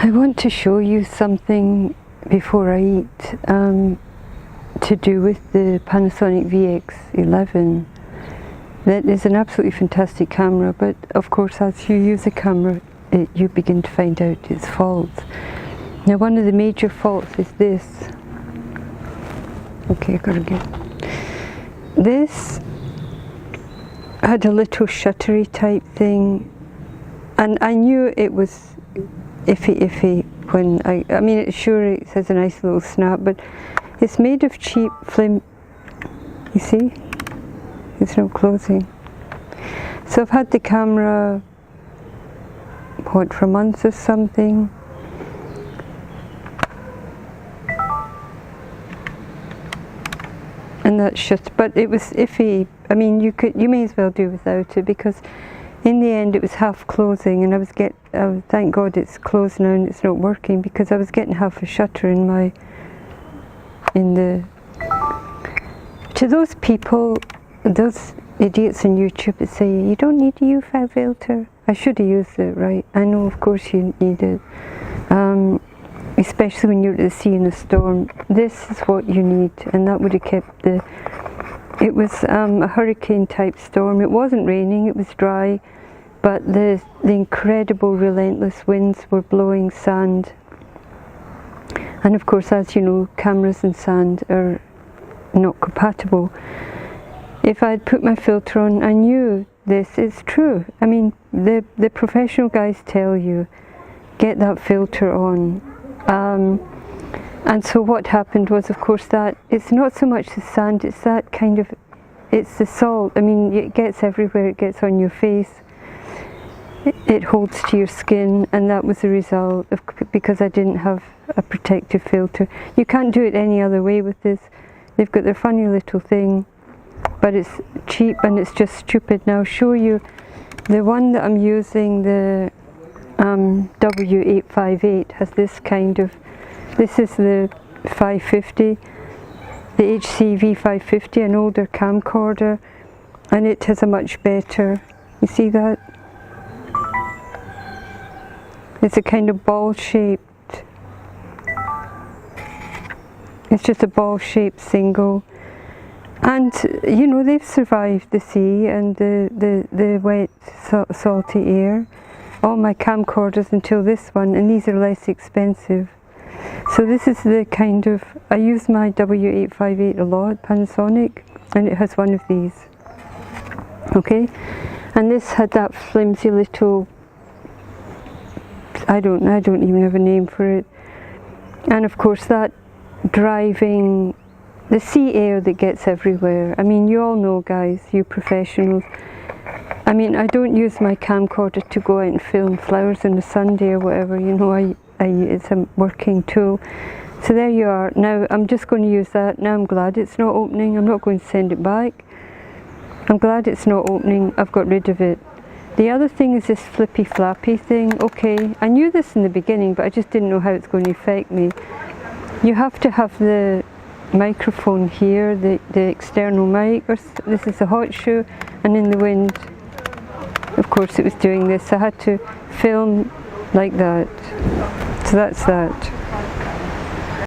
I want to show you something before I eat to do with the Panasonic VX11. That is an absolutely fantastic camera, but of course as you use a camera you begin to find out its faults. Now one of the major faults is this. Okay, I gotta get this. Had a little shuttery type thing, and I knew it was iffy when I mean, it has a nice little snap, but it's made of cheap film. You see, it's not closing. So I've had the camera, what, for months or something. And that's just, but it was iffy. I mean, you may as well do without it, because in the end it was half closing, and I was thank God it's closed now and it's not working, because I was getting half a shutter to those people, those idiots on YouTube that say you don't need a U5 filter. I should have used it, right? I know, of course you need it, especially when you're at the sea in a storm. This is what you need, and that would have kept it was a hurricane type storm. It wasn't raining, it was dry, but the incredible relentless winds were blowing sand. And of course, as you know, cameras and sand are not compatible. If I'd put my filter on, I knew this is true. I mean, the professional guys tell you, get that filter on. And so what happened was, of course, that it's not so much the sand, it's that kind of, it's the salt. I mean, it gets everywhere, it gets on your face, it holds to your skin, and that was the result of, because I didn't have a protective filter. You can't do it any other way with this. They've got their funny little thing, but it's cheap and it's just stupid. Now I'll show you the one that I'm using, the W858, has this kind of, this is the 550, the HC-VX11, an older camcorder, and it has a much better, you see that? It's a kind of ball-shaped, it's just a ball-shaped single. And you know, they've survived the sea and the wet, salty air. All my camcorders until this one, and these are less expensive. So this is the kind of, I use my W858 a lot, Panasonic, and it has one of these. Okay, and this had that flimsy little, I don't even have a name for it. And of course that driving, the sea air that gets everywhere. I mean, you all know, guys, you professionals. I mean, I don't use my camcorder to go out and film flowers on a Sunday or whatever, you know, it's a working tool. So there you are. Now I'm just going to use that. Now I'm glad it's not opening. I'm not going to send it back. I'm glad it's not opening. I've got rid of it. The other thing is this flippy flappy thing. Okay, I knew this in the beginning, but I just didn't know how it's going to affect me. You have to have the microphone here, the external mic, or this is a hot shoe, and in the wind, of course it was doing this. I had to film like that. So that's that.